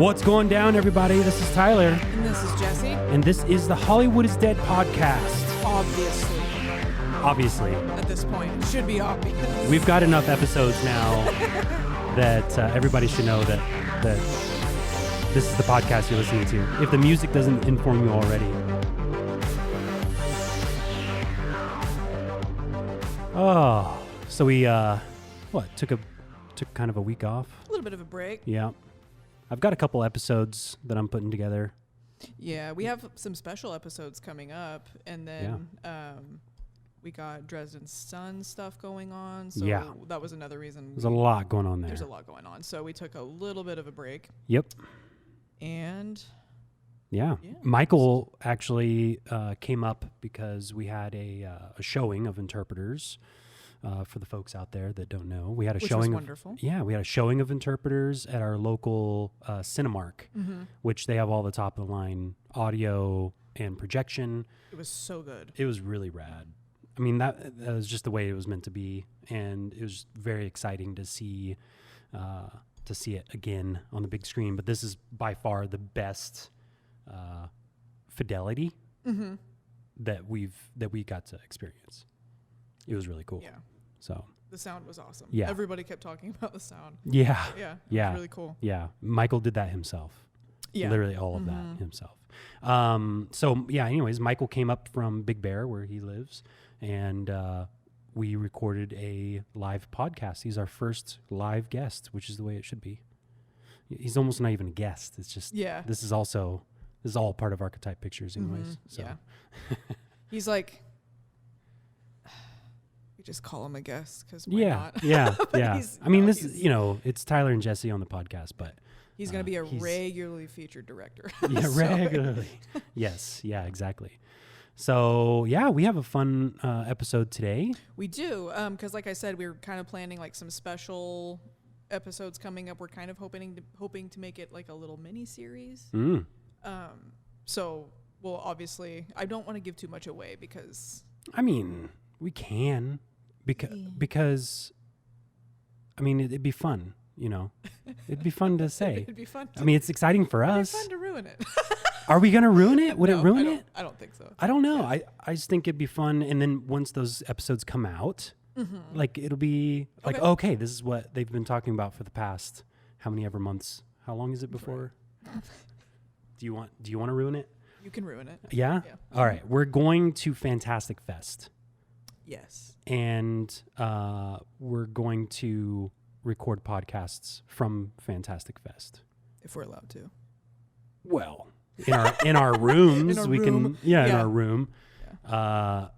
What's going down, everybody? This is Tyler. And this is Jessie. And this is the Hollywood is Dead podcast. Obviously. At this point. It should be obvious. We've got enough episodes now that everybody should know that this is the podcast you're listening to. If the music doesn't inform you already. Oh, so we, took kind of a week off? A little bit of a break. Yeah. I've got a couple episodes that I'm putting together. Yeah, we have some special episodes coming up, and then we got Dresden's Son stuff going on, so that was another reason. There's a lot going on there. There's a lot going on, so we took a little bit of a break. Yep. And... Yeah. Michael actually came up because we had a showing of Interpreters. For the folks out there that don't know, we had a showing. Was wonderful. We had a showing of Interpreters at our local Cinemark, which they have all the top of the line audio and projection. It was so good. It was really rad. I mean, that was just the way it was meant to be, and it was very exciting to see it again on the big screen. But this is by far the best fidelity that we got to experience. It was really cool. Yeah. So the sound was awesome. Yeah. Everybody kept talking about the sound. Yeah. Yeah. It was really cool. Yeah. Michael did that himself. Yeah. Literally all of that himself. Anyways, Michael came up from Big Bear where he lives, and we recorded a live podcast. He's our first live guest, which is the way it should be. He's almost not even a guest. It's just this is all part of Archetype Pictures anyways. So. Yeah. He's like, we just call him a guest because why not? Yeah. I mean, this is, it's Tyler and Jessie on the podcast, but he's going to be a regularly featured director. Yeah, regularly. Yes. Yeah, exactly. So we have a fun episode today. We do. Cause like I said, we were kind of planning like some special episodes coming up. We're kind of hoping to make it like a little mini series. So, well, obviously I don't want to give too much away because I mean, we can because I mean, it'd be fun, it'd be fun to say. It'd be fun. I mean, it's exciting for us. It'd be fun to ruin it. Are we going to ruin it? Would it ruin it? I don't think so. I don't know. Yeah. I just think it'd be fun. And then once those episodes come out, like it'll be like, okay, this is what they've been talking about for the past how many ever months. How long is it before? Right. Do you want to ruin it? You can ruin it. Yeah? All right. We're going to Fantastic Fest. Yes. And we're going to record podcasts from Fantastic Fest. If we're allowed to. Well, in our rooms, in our room. Yeah. I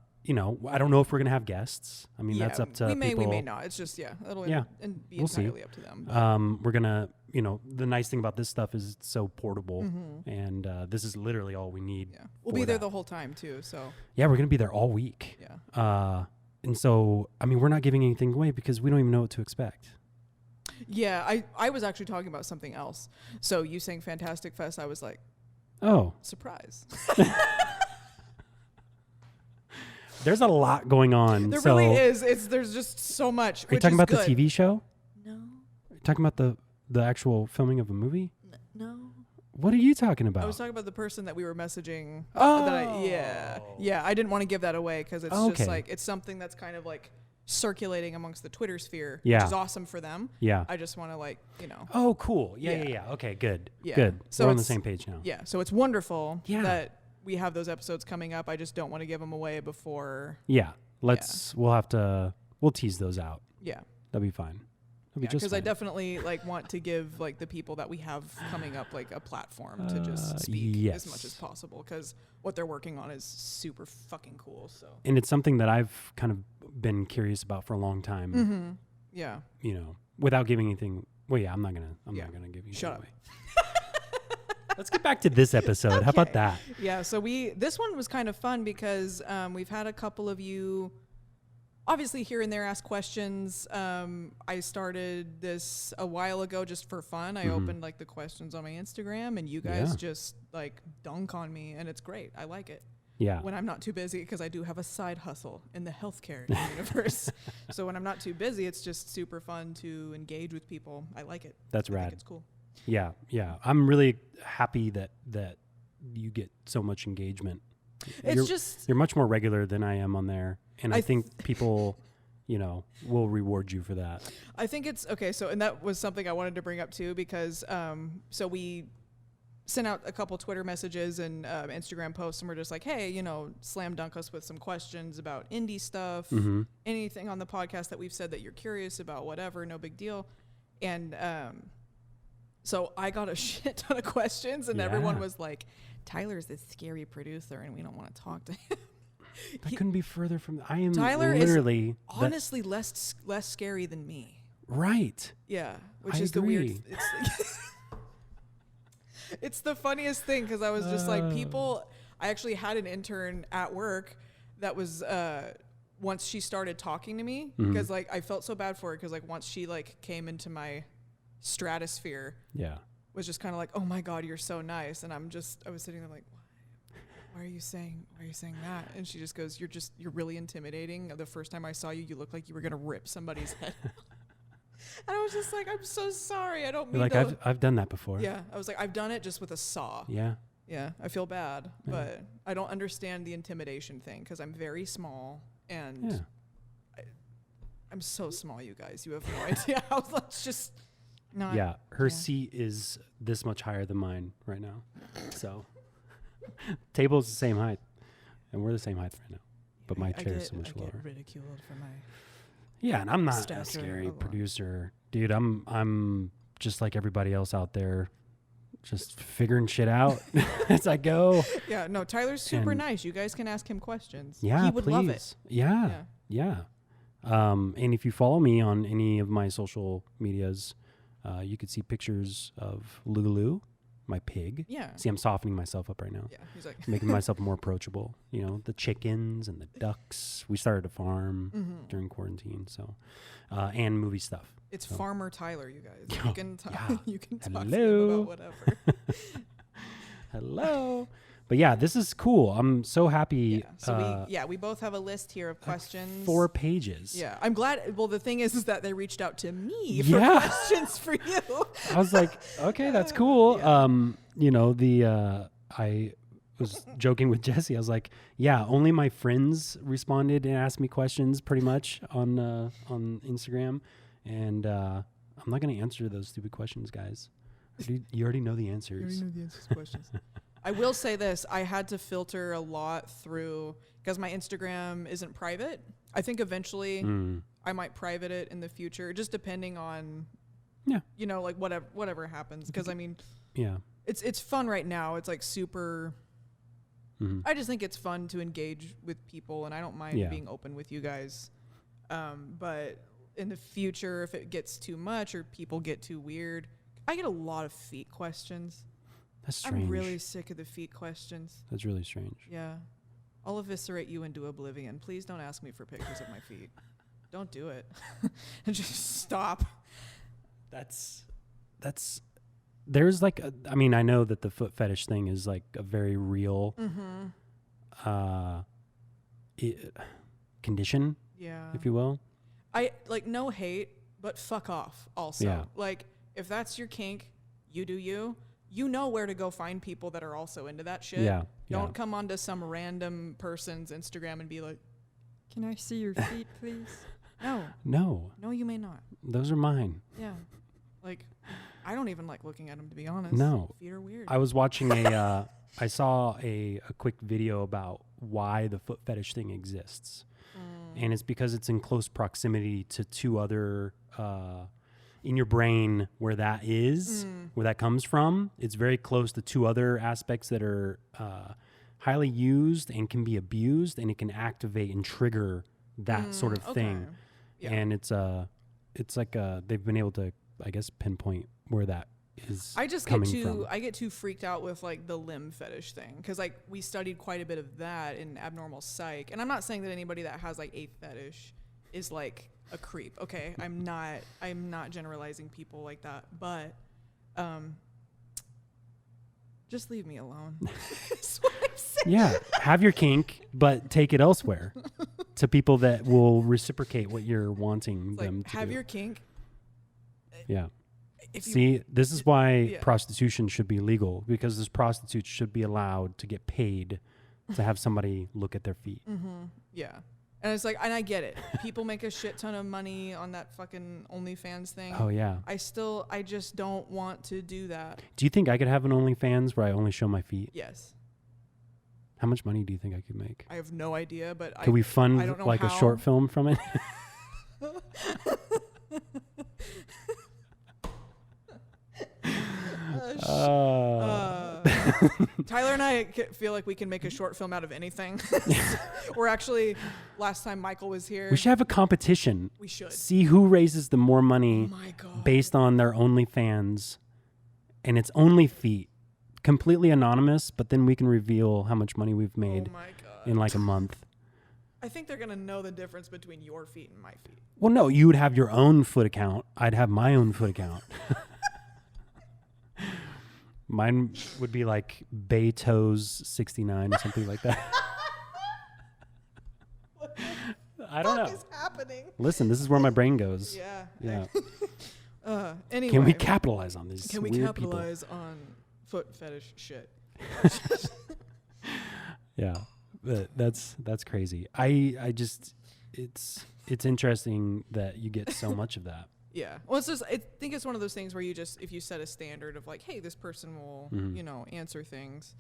don't know if we're going to have guests. I mean, that's up to people. We may not. It's just, it'll and be entirely up to them. We're going to, the nice thing about this stuff is it's so portable, and this is literally all we need. Yeah. We'll be there the whole time, too, so. Yeah, we're going to be there all week. Yeah. And so, I mean, we're not giving anything away because we don't even know what to expect. Yeah, I was actually talking about something else. So you saying Fantastic Fest, I was like, oh. Surprise. There's a lot going on. There really is. There's just so much. Are you talking about the TV show? No. Are you talking about the actual filming of a movie? No. What are you talking about? I was talking about the person that we were messaging. Oh. I didn't want to give that away because it's just like, it's something that's kind of like circulating amongst the Twitter sphere, which is awesome for them. Yeah. I just want to Oh, cool. Yeah. Okay, good. Yeah. Good. So we're on the same page now. Yeah. So it's wonderful that we have those episodes coming up. I just don't want to give them away before. Yeah. We'll tease those out. Yeah. That'll be fine. Because I definitely want to give the people that we have coming up a platform to just speak as much as possible because what they're working on is super fucking cool. So and it's something that I've kind of been curious about for a long time. Yeah. Without giving anything. Well, yeah, I'm not gonna give you. Shut up. Let's get back to this episode. Okay. How about that? Yeah. So this one was kind of fun because we've had a couple of you. Obviously, here and there, ask questions. I started this a while ago just for fun. I opened the questions on my Instagram, and you guys just dunk on me, and it's great. I like it. Yeah. When I'm not too busy, because I do have a side hustle in the healthcare universe. So when I'm not too busy, it's just super fun to engage with people. I like it. That's rad. I think it's cool. Yeah. I'm really happy that you get so much engagement. You're much more regular than I am on there, and I think people, will reward you for that. I think it's okay. So, and that was something I wanted to bring up too, because so we sent out a couple Twitter messages and Instagram posts, and we're just like, hey, slam dunk us with some questions about indie stuff, anything on the podcast that we've said that you're curious about, whatever, no big deal. And so I got a shit ton of questions, and everyone was like, Tyler's this scary producer, and we don't want to talk to him. That couldn't be further from. I am Tyler literally is honestly less scary than me. Right. Yeah, which I is agree. the weird. It's the funniest thing, because I was just like, people. I actually had an intern at work that was once she started talking to me, because like I felt so bad for her, because like once she like came into my stratosphere, was just kind of like, oh my God, you're so nice, and I was sitting there like, why are you saying that? And she just goes, you're really intimidating. The first time I saw you, you looked like you were gonna rip somebody's head. And I was just like, I'm so sorry. I don't mean to. I've done that before. Yeah, I was like, I've done it just with a saw. Yeah. Yeah, I feel bad, but I don't understand the intimidation thing, because I'm very small, and I'm so small, you guys. You have no idea how let's just not. Yeah, her seat is this much higher than mine right now. So, table's the same height, and we're the same height right now. But my chair is so much lower. I get ridiculed for my. Yeah, and I'm not a scary producer, dude. I'm just like everybody else out there, just figuring shit out as I go. Yeah, no, Tyler's super nice. You guys can ask him questions. Yeah, he would love it. Yeah. And if you follow me on any of my social medias, you could see pictures of Lulu, my pig. Yeah. See, I'm softening myself up right now. Yeah, he's like making myself more approachable. The chickens and the ducks. We started a farm during quarantine, so and movie stuff. It's so. Farmer Tyler, you guys. You can you can talk Hello. to him about whatever. Hello. But yeah, this is cool. I'm so happy. Yeah. So we both have a list here of questions. 4 pages. Yeah, I'm glad. Well, the thing is that they reached out to me for questions for you. I was like, okay, that's cool. Yeah. I was joking with Jessie. I was like, yeah, only my friends responded and asked me questions pretty much on Instagram, and I'm not going to answer those stupid questions, guys. You already know the answers. You already know the answers to questions. I will say this. I had to filter a lot through, because my Instagram isn't private. I think eventually I might private it in the future, just depending on, like whatever happens. Because I mean, it's fun right now. It's like super. I just think it's fun to engage with people, and I don't mind being open with you guys. But in the future, if it gets too much or people get too weird, I get a lot of feet questions. That's strange. I'm really sick of the feet questions. That's really strange. Yeah. I'll eviscerate you into oblivion. Please don't ask me for pictures of my feet. Don't do it. And just stop. There's like, I know that the foot fetish thing is like a very real condition, if you will. I like no hate, but fuck off also. Yeah. Like if that's your kink, you do you. You know where to go find people that are also into that shit. Yeah. Don't come onto some random person's Instagram and be like, "Can I see your feet, please?" No, you may not. Those are mine. Yeah. Like, I don't even like looking at them, to be honest. No. Feet are weird. I was watching I saw a quick video about why the foot fetish thing exists. And it's because it's in close proximity to 2 other, in your brain where that is, where that comes from. It's very close to 2 other aspects that are highly used and can be abused, and it can activate and trigger that sort of thing. Yeah. And it's like they've been able to, I guess, pinpoint where that is. I get too freaked out with like the limb fetish thing, because like we studied quite a bit of that in abnormal psych, and I'm not saying that anybody that has like a fetish is like a creep. Okay, I'm not generalizing people like that, but just leave me alone. That's what I'm saying. Yeah, have your kink, but take it elsewhere to people that will reciprocate what you're wanting them to have do. your kink. Yeah. If you, See, this is why Yeah. prostitution should be legal, because those prostitutes should be allowed to get paid to have somebody look at their feet. yeah. And it's like, and I get it. People make a shit ton of money on that fucking OnlyFans thing. Oh, yeah. I just don't want to do that. Do you think I could have an OnlyFans where I only show my feet? Yes. How much money do you think I could make? I have no idea, but Could we I fund don't know like a how. short film from it? Tyler and I feel like we can make a short film out of anything. We're actually, last time Michael was here, We should have a competition. we should. See who raises the more money Oh my God. based on their OnlyFans, and it's only feet, completely anonymous. But then we can reveal how much money we've made Oh my God. in like a month. I think they're going to know the difference between your feet and my feet. Well, no, you would have your own foot account. I'd have my own foot account. Mine would be like Betoes 69 or something like that. I don't know. What is happening? Listen, this is where my brain goes. Yeah. Yeah. Anyway. Can we capitalize on these Can we weird capitalize on foot fetish shit? people? Yeah. But that's crazy. I just it's interesting that you get so much of that. Yeah. Well, it's just, I think it's one of those things where you just, if you set a standard of like, hey, this person will, you know, answer things.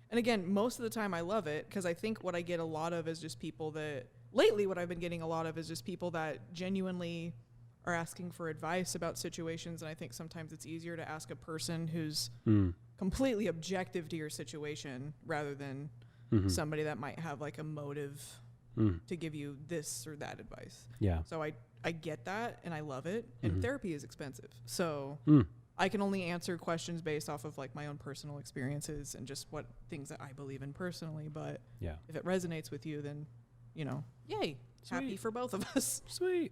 And again, most of the time I love it because I think what I get a lot of is just people that, lately what I've been getting a lot of is just people that genuinely are asking for advice about situations. And I think sometimes it's easier to ask a person who's completely objective to your situation rather than somebody that might have like a motive to give you this or that advice. Yeah. So I get that and I love it. And therapy is expensive. So I can only answer questions based off of like my own personal experiences and just what things that I believe in personally. But Yeah. if it resonates with you, then, you know, yay. Happy Sweet. for both of us. Sweet.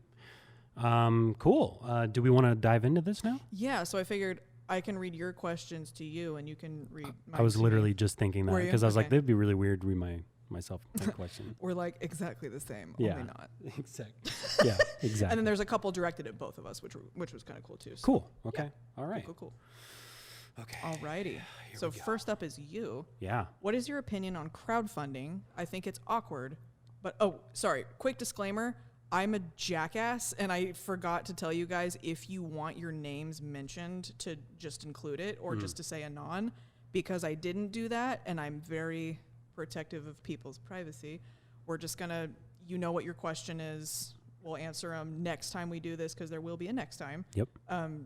Cool. Do we want to dive into this now? Yeah. So I figured I can read your questions to you and you can read mine I was to me. literally just thinking that Were you? because I was like, Okay. that'd be really weird to read myself my question. We're like exactly the same, Yeah. only not. Exactly. Yeah, exactly. And then there's a couple directed at both of us, which was kind of cool too. So Cool. Okay. All right. Cool. Okay. Alrighty. So we go. first up is you. Yeah. What is your opinion on crowdfunding? I think it's awkward, but oh, sorry. Quick disclaimer. I'm a jackass and I forgot to tell you guys if you want your names mentioned to just include it or just to say anon because I didn't do that and I'm very protective of people's privacy. We're just gonna, you know what your question is. We'll answer them next time we do this because there will be a next time. Yep.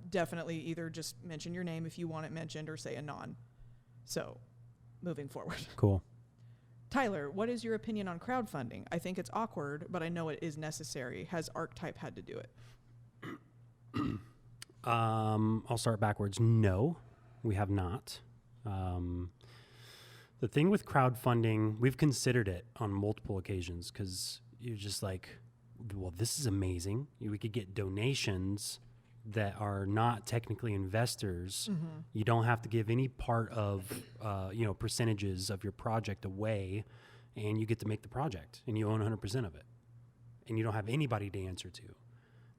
Definitely either just mention your name if you want it mentioned or say anon. So moving forward. Cool. Tyler, what is your opinion on crowdfunding? I think it's awkward, but I know it is necessary. Has Archetype had to do it? I'll start backwards. No, we have not. The thing with crowdfunding, we've considered it on multiple occasions because you're just like, well, this is amazing. We could get donations that are not technically investors. You don't have to give any part of, percentages of your project away, and you get to make the project, and you own 100% of it, and you don't have anybody to answer to.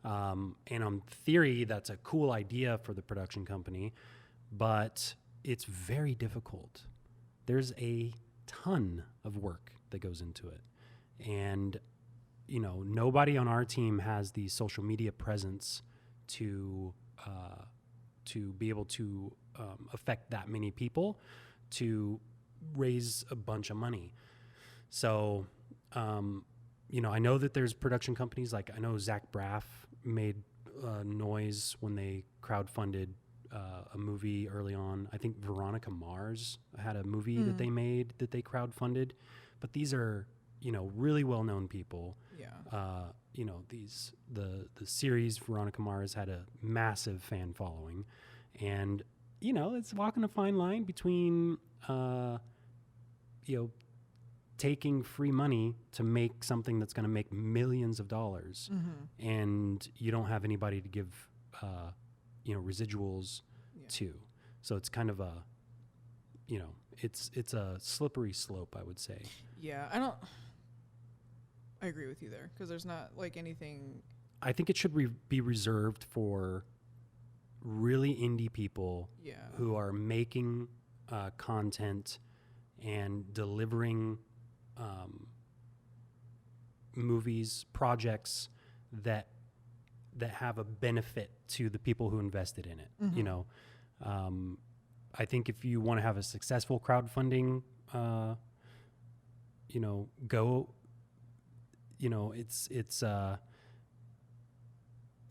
And on theory, that's a cool idea for the production company, but it's very difficult. There's a ton of work that goes into it, and nobody on our team has the social media presence to be able to affect that many people to raise a bunch of money. So, I know that there's production companies like I know Zach Braff made noise when they crowdfunded a movie early on. I think Veronica Mars had a movie that they made that they crowdfunded, but these are really well-known people. Yeah. The series Veronica Mars had a massive fan following, and it's walking a fine line between taking free money to make something that's going to make millions of dollars, and you don't have anybody to give residuals to. So it's kind of a it's a slippery slope, I would say. Yeah, I agree with you there because there's not like anything. I think it should be reserved for really indie people Yeah. who are making content and delivering movies, projects that have a benefit to the people who invested in it. Mm-hmm. You know, I think if you want to have a successful crowdfunding, you know, go, you know, it's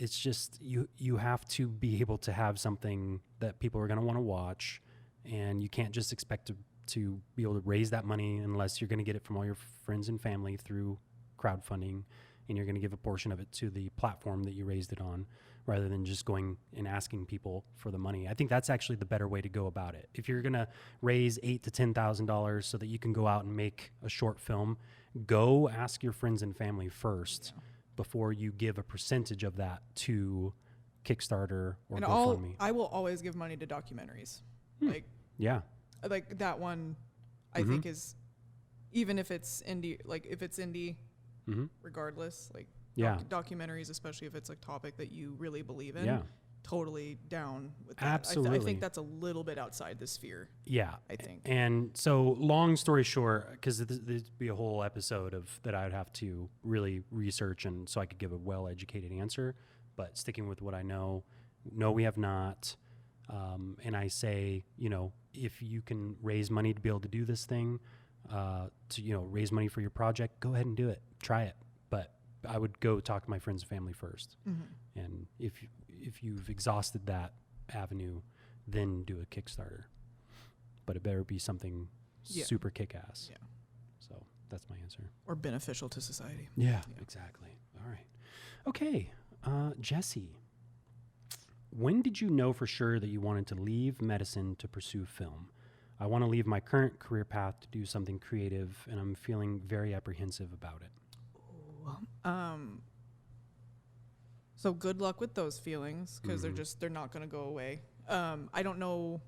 just you have to be able to have something that people are going to want to watch, and you can't just expect to be able to raise that money unless you're going to get it from all your friends and family through crowdfunding, and you're going to give a portion of it to the platform that you raised it on, rather than just going and asking people for the money. I think that's actually the better way to go about it. If you're going to raise $8,000 to $10,000 so that you can go out and make a short film, go ask your friends and family first before you give a percentage of that to Kickstarter or GoFundMe. I will always give money to documentaries. Like that one I think is, even if it's indie, like if it's indie, regardless, like documentaries, especially if it's a topic that you really believe in, totally down with that. Absolutely. I think that's a little bit outside the sphere. Yeah. I think. And so long story short, because there'd be a whole episode of that I would have to really research, and so I could give a well-educated answer, but sticking with what I know, no, we have not. And I say, you know, if you can raise money to be able to do this thing, to, you know, raise money for your project, go ahead and do it. Try it. But I would go talk to my friends and family first. And if you've exhausted that avenue, then do a Kickstarter. But it better be something super kick-ass. Yeah. So that's my answer. Or beneficial to society. Yeah, exactly. All right. Okay. Jessie, when did you know for sure that you wanted to leave medicine to pursue film? I want to leave my current career path to do something creative, and I'm feeling very apprehensive about it. So good luck with those feelings, because they're not going to go away. I don't know.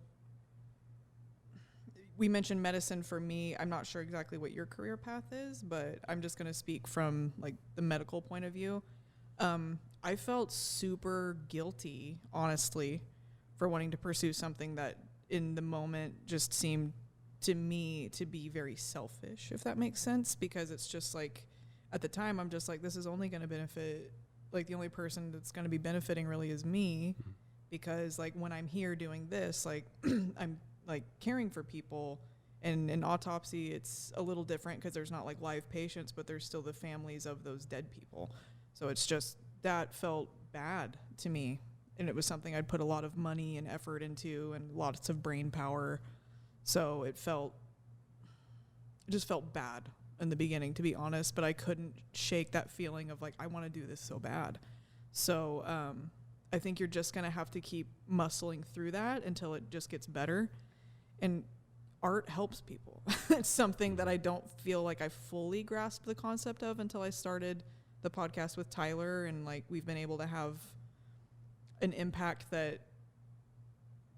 We mentioned medicine for me. I'm not sure exactly what your career path is, but I'm just going to speak from like the medical point of view. I felt super guilty, honestly, for wanting to pursue something that in the moment just seemed to me to be very selfish, if that makes sense, because it's just like, at the time, I'm just like, this is only going to benefit, like the only person that's going to be benefiting really is me, because like when I'm here doing this, like I'm like caring for people, and in autopsy, it's a little different because there's not like live patients, but there's still the families of those dead people. So it's just, that felt bad to me. And it was something I'd put a lot of money and effort into and lots of brain power. So it just felt bad in the beginning, to be honest, but I couldn't shake that feeling of like, I want to do this so bad. So I think you're just going to have to keep muscling through that until it just gets better. And art helps people. It's something that I don't feel like I fully grasped the concept of until I started the podcast with Tyler, and like we've been able to have an impact that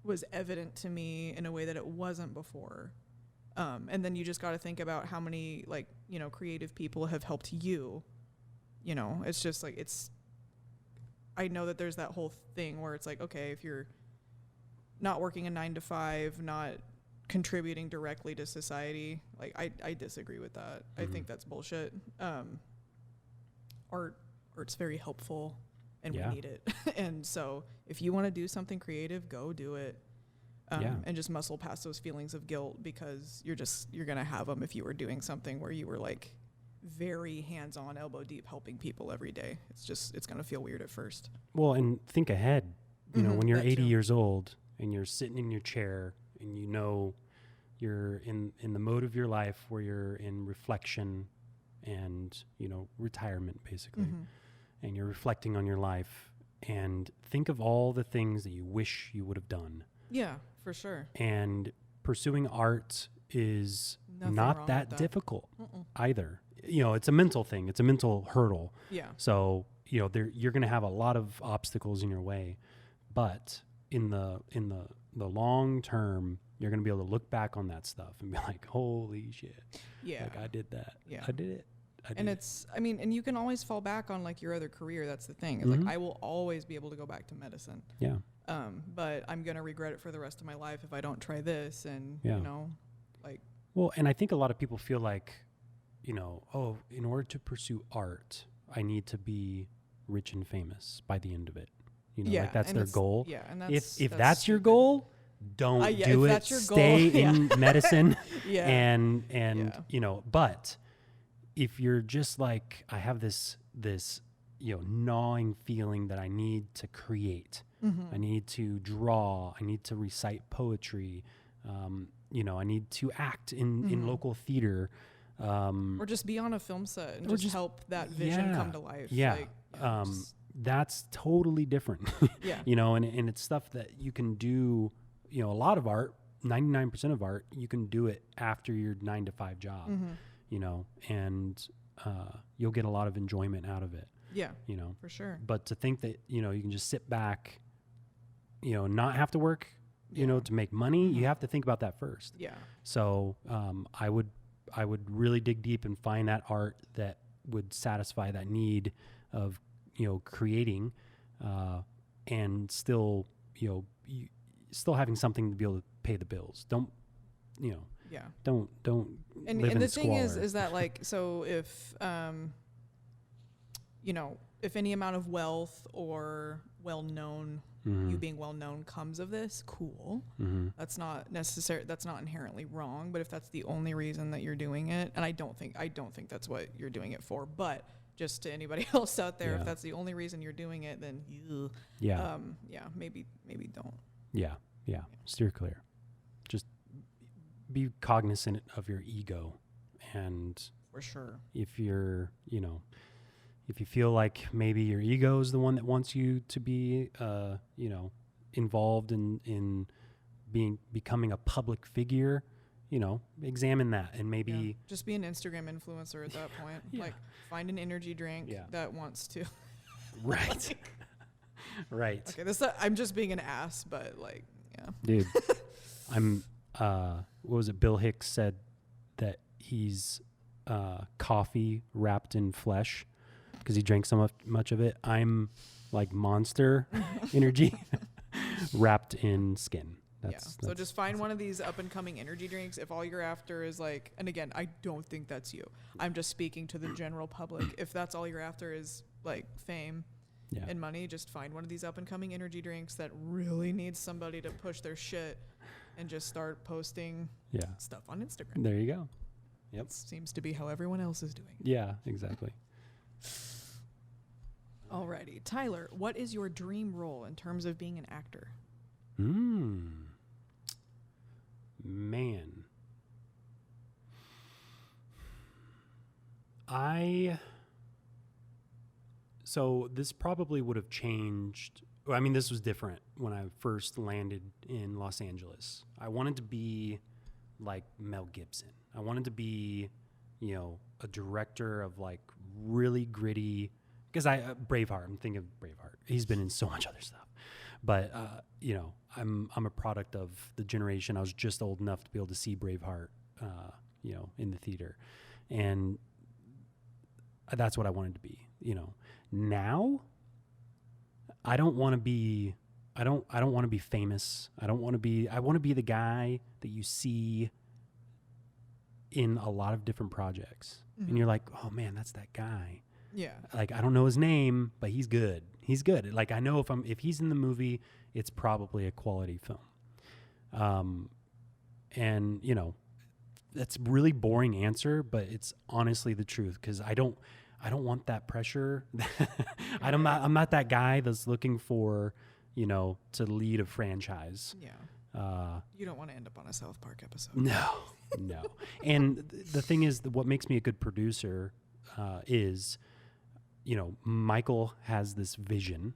was evident to me in a way that it wasn't before. And then you just got to think about how many, like, you know, creative people have helped you. You know, it's just like, I know that there's that whole thing where it's like, okay, if you're not working a 9-to-5, not contributing directly to society, like I disagree with that. I think that's bullshit. Art's very helpful, and we need it. And so if you want to do something creative, go do it. And just muscle past those feelings of guilt, because you're going to have them if you were doing something where you were like very hands-on, elbow deep, helping people every day. It's going to feel weird at first. Well, and think ahead, you know, when you're 80 years old and you're sitting in your chair and you know you're in the mode of your life where you're in reflection and, you know, retirement basically, and you're reflecting on your life, and think of all the things that you wish you would have done. Yeah, for sure. And pursuing art is Nothing not that difficult either. You know, it's a mental thing. It's a mental hurdle. Yeah. So, you know, you're going to have a lot of obstacles in your way, but in the long term, you're going to be able to look back on that stuff and be like, holy shit. Yeah. Like, I did that. Yeah. I did it. And you can always fall back on like your other career. That's the thing. It's like, I will always be able to go back to medicine. Yeah. But I'm going to regret it for the rest of my life if I don't try this. And, Yeah. you know, like, Well, and I think a lot of people feel like, you know, oh, in order to pursue art, I need to be rich and famous by the end of it. You know, yeah, like that's and their it's- goal. Yeah. And If that's your goal, don't yeah, do if it. that's your Stay goal, yeah. in medicine. Yeah. And Yeah. you know, but if you're just like, I have this you know, gnawing feeling that I need to create, I need to draw, I need to recite poetry, you know, I need to act in local theater, or just be on a film set and or just help that vision come to life. Yeah. Like, That's totally different. yeah. You know, and it's stuff that you can do, you know, a lot of art, 99% of art, you can do it after your 9-to-5 job, you know, and you'll get a lot of enjoyment out of it, Yeah, you know. for sure. But to think that, you know, you can just sit back, you know, not have to work, you know, to make money, you have to think about that first. Yeah. So I would really dig deep and find that art that would satisfy that need of, you know, creating and still, you know, still having something to be able to pay the bills. Don't, you know, Yeah. don't And live in the thing squalor. is that like, so if, you know, if any amount of wealth or well-known, you being well-known comes of this, cool. That's not necessary. That's not inherently wrong. But if that's the only reason that you're doing it, and I don't think that's what you're doing it for, but just to anybody else out there, Yeah. if that's the only reason you're doing it, then Yeah. yeah, maybe don't. Yeah. Steer clear. Just be cognizant of your ego. And For sure. if you're, you know, if you feel like maybe your ego is the one that wants you to be, you know, involved in becoming a public figure, you know, examine that and maybe. Yeah. Just be an Instagram influencer at that point. Yeah. Like, find an energy drink that wants to. Right. Right. Okay, I'm just being an ass, but like, yeah. Dude, what was it? Bill Hicks said that he's coffee wrapped in flesh because he drank so much of it. I'm like Monster Energy wrapped in skin. So just find one of these up and coming energy drinks. If all you're after is like, and again, I don't think that's you. I'm just speaking to the general public. If that's all you're after is like fame and money, just find one of these up and coming energy drinks that really needs somebody to push their shit and just start posting stuff on Instagram. There you go. Yep. Seems to be how everyone else is doing. Yeah, exactly. Alrighty. Tyler, what is your dream role in terms of being an actor? Man. So this probably would have changed. I mean, this was different when I first landed in Los Angeles. I wanted to be like Mel Gibson. I wanted to be, you know, a director of like really gritty, because Braveheart, I'm thinking of Braveheart. He's been in so much other stuff. But, you know, I'm a product of the generation. I was just old enough to be able to see Braveheart, you know, in the theater. And that's what I wanted to be, you know. Now, I don't want to be famous. I want to be the guy that you see in a lot of different projects. And you're like, oh man, that's that guy. Yeah. Like, I don't know his name, but he's good. He's good. Like, I know if he's in the movie, it's probably a quality film. And you know, that's a really boring answer, but it's honestly the truth. 'Cause I don't want that pressure. I'm not that guy that's looking for, you know, to lead a franchise. Yeah. You don't want to end up on a South Park episode. No. And the thing is, what makes me a good producer is, you know, Michael has this vision,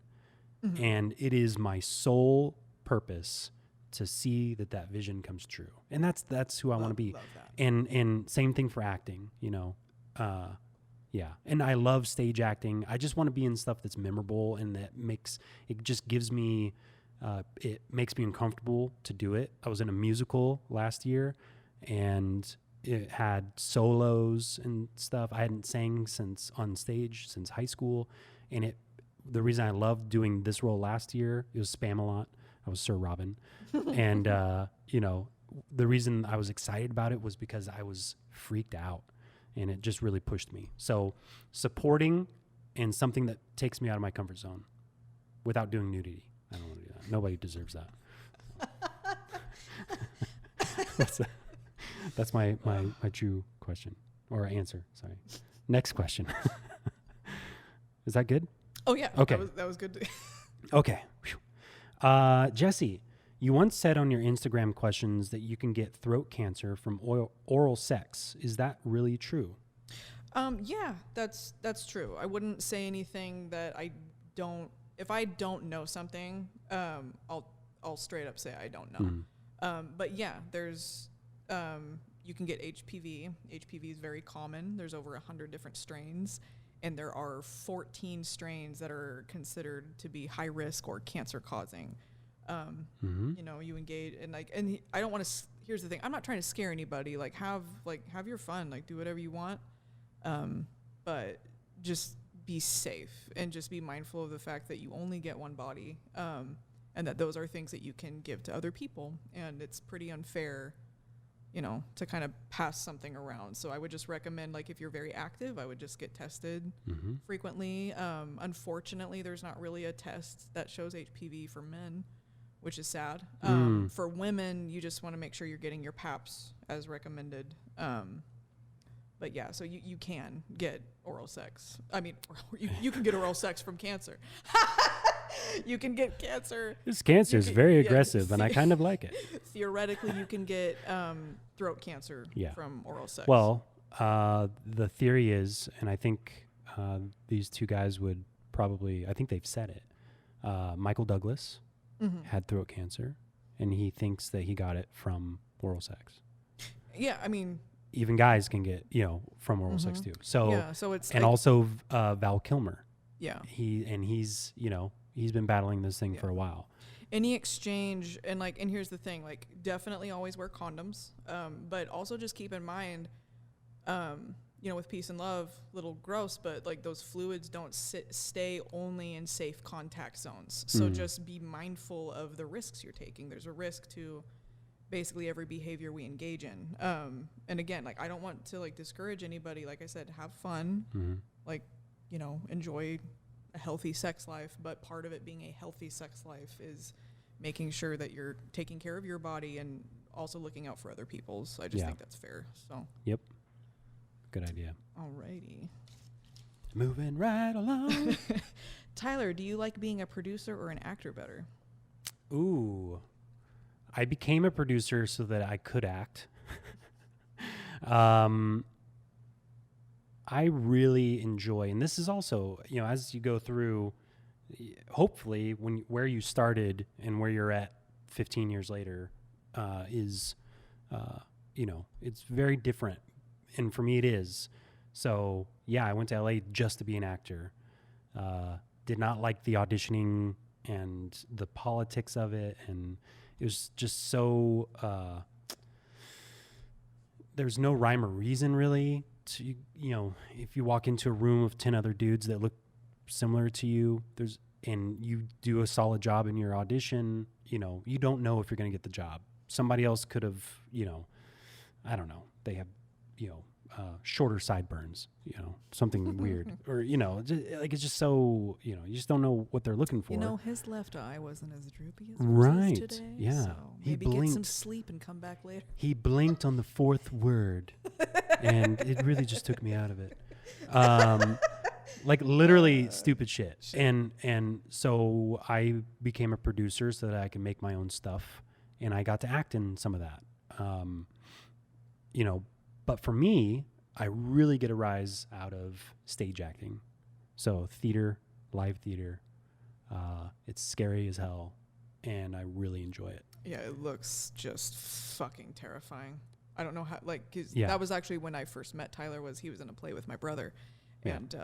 and it is my sole purpose to see that vision comes true. And that's who I want to be. Love that. And same thing for acting, you know. Yeah. And I love stage acting. I just want to be in stuff that's memorable and that gives me, it makes me uncomfortable to do it. I was in a musical last year and it had solos and stuff. I hadn't sang on stage since high school. And the reason I loved doing this role last year, it was Spamalot. I was Sir Robin. And, you know, the reason I was excited about it was because I was freaked out, and it just really pushed me. So supporting and something that takes me out of my comfort zone without doing nudity. I don't want to do that. Nobody deserves that. That's my true question or answer. Sorry. Next question. Is that good? Oh yeah. Okay. That was good. Okay. Jessie, you once said on your Instagram questions that you can get throat cancer from oral sex. Is that really true? Yeah, that's true. I wouldn't say anything that I don't. If I don't know something, I'll straight up say I don't know. But yeah, there's you can get HPV. HPV is very common. There's over 100 different strains, and there are 14 strains that are considered to be high risk or cancer causing. You know, you engage and I don't want to. Here's the thing: I'm not trying to scare anybody. Like have your fun. Like do whatever you want, but just be safe and just be mindful of the fact that you only get one body, and that those are things that you can give to other people, and it's pretty unfair, you know, to kind of pass something around. So I would just recommend, like, if you're very active, I would just get tested frequently. Unfortunately, there's not really a test that shows HPV for men, which is sad. For women, you just want to make sure you're getting your PAPs as recommended. But yeah, so you can get oral sex. I mean, you can get oral sex from cancer. You can get cancer. This cancer is very aggressive, and I kind of like it. Theoretically, you can get throat cancer from oral sex. Well, the theory is, and I think these two guys would probably, I think they've said it. Michael Douglas had throat cancer, and he thinks that he got it from oral sex. Yeah, I mean, even guys can get, you know, from oral sex too. So, yeah, so it's and like, also Val Kilmer. Yeah. He's, you know, he's been battling this thing for a while. Any exchange, and here's the thing, like, definitely always wear condoms, but also just keep in mind, you know, with peace and love, little gross, but like those fluids don't stay only in safe contact zones. So just be mindful of the risks you're taking. There's a risk to basically every behavior we engage in. And again, like, I don't want to like discourage anybody. Like I said, have fun, like, you know, enjoy a healthy sex life, but part of it being a healthy sex life is making sure that you're taking care of your body and also looking out for other people's. I just think that's fair. So. Yep. Good idea. Alrighty. Moving right along. Tyler, do you like being a producer or an actor better? Ooh. I became a producer so that I could act. I really enjoy, and this is also, you know, as you go through, hopefully where you started and where you're at 15 years later is, you know, it's very different. And for me, it is. So, yeah, I went to LA just to be an actor. Did not like the auditioning and the politics of it. And it was just so, there's no rhyme or reason really to, you know, if you walk into a room of 10 other dudes that look similar to you, and you do a solid job in your audition, you know, you don't know if you're going to get the job. Somebody else could have, you know, I don't know. They have, you know, shorter sideburns, you know, something weird, or, you know, like, it's just so, you know, you just don't know what they're looking for. You know, his left eye wasn't as droopy as right today. Yeah. So maybe get some sleep and come back later. He blinked on the fourth word, and it really just took me out of it. Like, literally stupid shit. And so I became a producer so that I can make my own stuff, and I got to act in some of that. You know, but for me, I really get a rise out of stage acting. So theater, live theater, it's scary as hell, and I really enjoy it. Yeah, it looks just fucking terrifying. I don't know how, like, 'cause that was actually when I first met Tyler. He was in a play with my brother. Yeah. And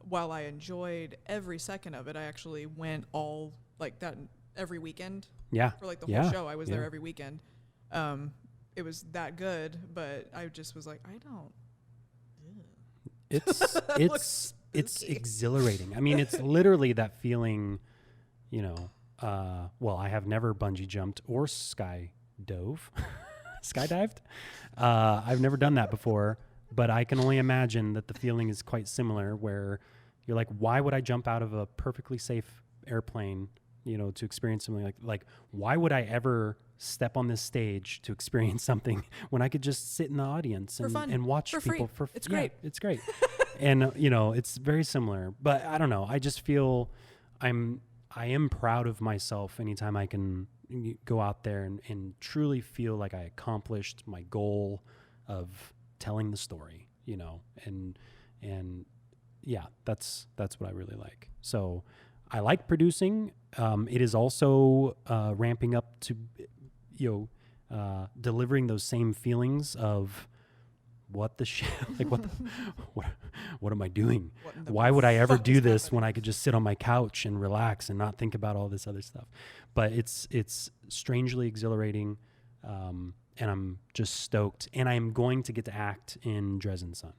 while I enjoyed every second of it, I actually went all, like, that every weekend. Yeah. For, like, the whole show. I was there every weekend. It was that good, but I just was like, I don't. It's exhilarating. I mean, it's literally that feeling, you know, well, I have never bungee jumped or skydived. I've never done that before, but I can only imagine that the feeling is quite similar, where you're like, why would I jump out of a perfectly safe airplane, to experience something like why would I ever step on this stage to experience something when I could just sit in the audience and watch for people free. it's great. It's great. And it's very similar, but I don't know. I just feel I am proud of myself anytime I can go out there and truly feel like I accomplished my goal of telling the story, and yeah, that's what I really like. So I like producing. It is also ramping up to, delivering those same feelings of what the shit, like what am I doing? Why would I ever do this when I could just sit on my couch and relax and not think about all this other stuff? But it's strangely exhilarating, and I'm just stoked. And I'm going to get to act in Dresden Sun.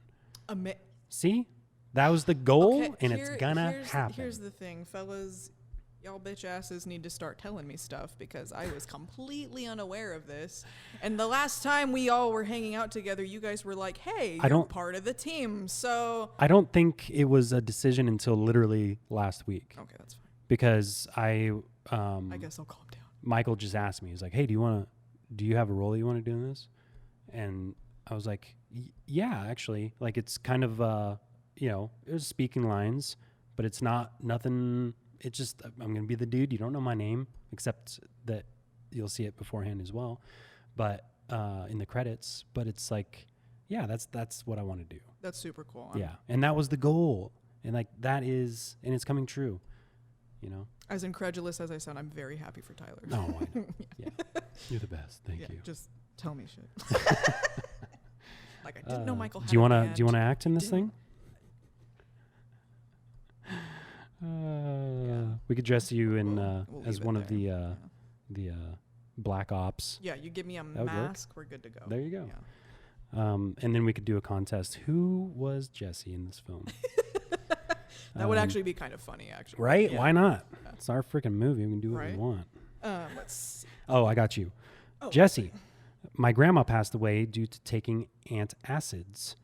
See? That was the goal, and it's gonna happen. Here's the thing, fellas. Y'all bitch asses need to start telling me stuff, because I was completely unaware of this. And the last time we all were hanging out together, you guys were like, hey, you're part of the team. So I don't think it was a decision until literally last week. Okay, that's fine. Because I guess I'll calm down. Michael just asked me, he's like, hey, do you have a role you want to do in this? And I was like, yeah, actually. Like, it's kind of it was speaking lines, but it's nothing. It's just, I'm going to be the dude. You don't know my name, except that you'll see it beforehand as well, but in the credits. But it's like, yeah, that's what I want to do. That's super cool. Yeah. And that was the goal. And like, and it's coming true, As incredulous as I sound, I'm very happy for Tyler. No, I know. Yeah. You're the best. Thank you. Just tell me shit. Like, I didn't know Michael had do you want to act in this thing? We could dress you in we'll as one of the black ops. Yeah, you give me a mask, we're good to go. There you go. Yeah. And then we could do a contest. Who was Jessie in this film? That would actually be kind of funny, actually. Right? Yeah. Why not? It's our freaking movie. We can do what we want. Let's see. Oh, I got you. Jessie, my grandma passed away due to taking antacids.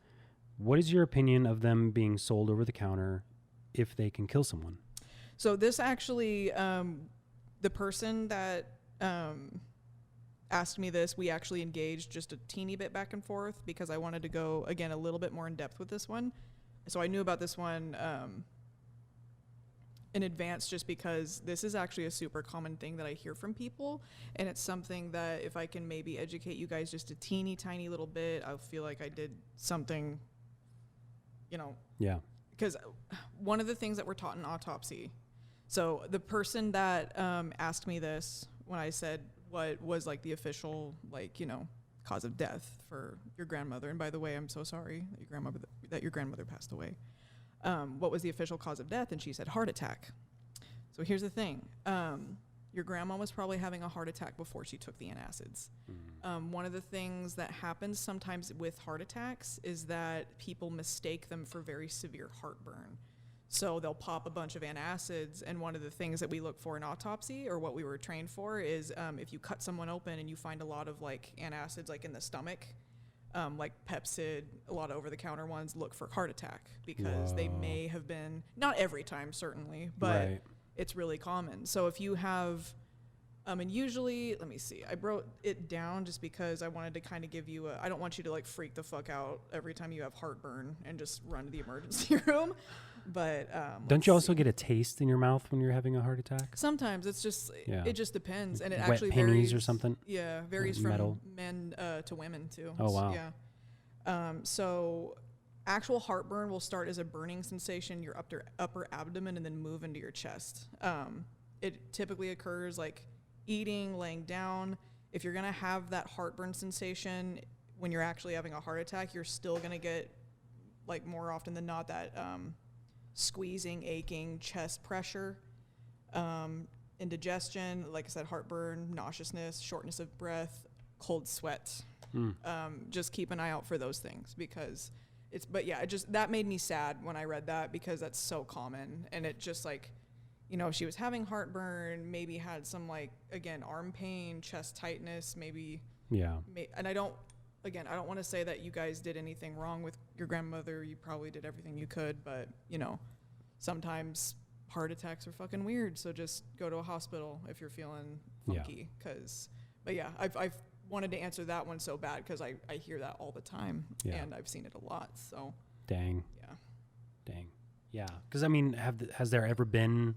What is your opinion of them being sold over the counter if they can kill someone? So this actually, the person that asked me this, we actually engaged just a teeny bit back and forth, because I wanted to go, again, a little bit more in depth with this one. So I knew about this one in advance, just because this is actually a super common thing that I hear from people, and it's something that if I can maybe educate you guys just a teeny tiny little bit, I feel like I did something, Yeah. Because one of the things that we're taught in autopsy, so the person that asked me this when I said what was like the official, cause of death for your grandmother, and by the way, I'm so sorry that your grandmother passed away. What was the official cause of death? And she said heart attack. So here's the thing. Your grandma was probably having a heart attack before she took the antacids. One of the things that happens sometimes with heart attacks is that people mistake them for very severe heartburn. So they'll pop a bunch of antacids, and one of the things that we look for in autopsy, or what we were trained for, is if you cut someone open and you find a lot of antacids in the stomach, like Pepsid, a lot of over-the-counter ones, look for heart attack, because they may have been, not every time certainly, but it's really common. So if you have, and usually, let me see, I wrote it down just because I wanted to kind of give you I don't want you to freak the fuck out every time you have heartburn and just run to the emergency room. But don't you also get a taste in your mouth when you're having a heart attack? Sometimes it's just it just depends, and it wet actually pennies varies or something. Yeah, varies from men to women too. Oh wow. Yeah. So actual heartburn will start as a burning sensation in your upper abdomen and then move into your chest. It typically occurs eating, laying down. If you're gonna have that heartburn sensation when you're actually having a heart attack, you're still gonna get more often than not that squeezing, aching, chest pressure, indigestion, like I said, heartburn, nauseousness, shortness of breath, cold sweat. Just keep an eye out for those things, because that made me sad when I read that, because that's so common, and it just you know, if she was having heartburn, maybe had some like, again, arm pain, chest tightness, maybe. Yeah. And I don't want to say that you guys did anything wrong with your grandmother. You probably did everything you could, but you know, sometimes heart attacks are fucking weird. So just go to a hospital if you're feeling funky. But yeah, I've wanted to answer that one so bad because I hear that all the time and I've seen it a lot. So dang. Yeah. Yeah. Because I mean, has there ever been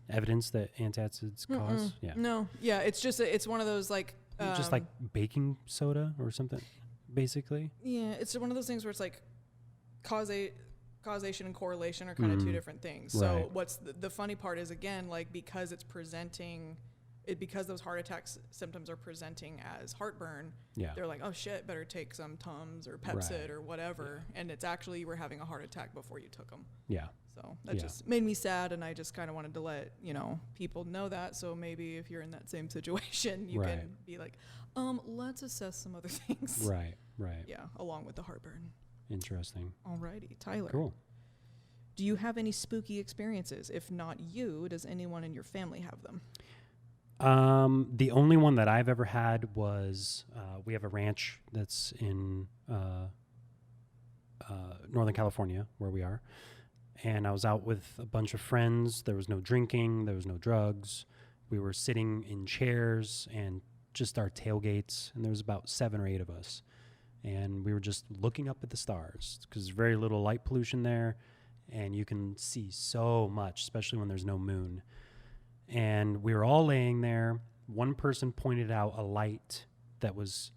evidence that antacids cause? Yeah. No. Yeah. It's just it's one of those like just like baking soda or something, basically. Yeah, it's one of those things where it's like causation and correlation are kind of two different things. So Right. what's the funny part is, again, like because it's because those heart attack symptoms are presenting as heartburn, they're like, oh shit, better take some Tums or Pepcid or whatever. And it's actually you were having a heart attack before you took them. Yeah. So that just made me sad, and I just kind of wanted to let, you know, people know that. So maybe if you're in that same situation, you can be like, let's assess some other things. Right. Yeah, along with the heartburn. Interesting. Alrighty, Tyler. Cool. Do you have any spooky experiences? If not you, does anyone in your family have them? The only one that I've ever had was we have a ranch that's in Northern California, where we are. And I was out with a bunch of friends. There was no drinking. There was no drugs. We were sitting in chairs and just our tailgates. And there was about 7 or 8 of us. And we were just looking up at the stars because there's very little light pollution there. And you can see so much, especially when there's no moon. And we were all laying there. One person pointed out a light that was,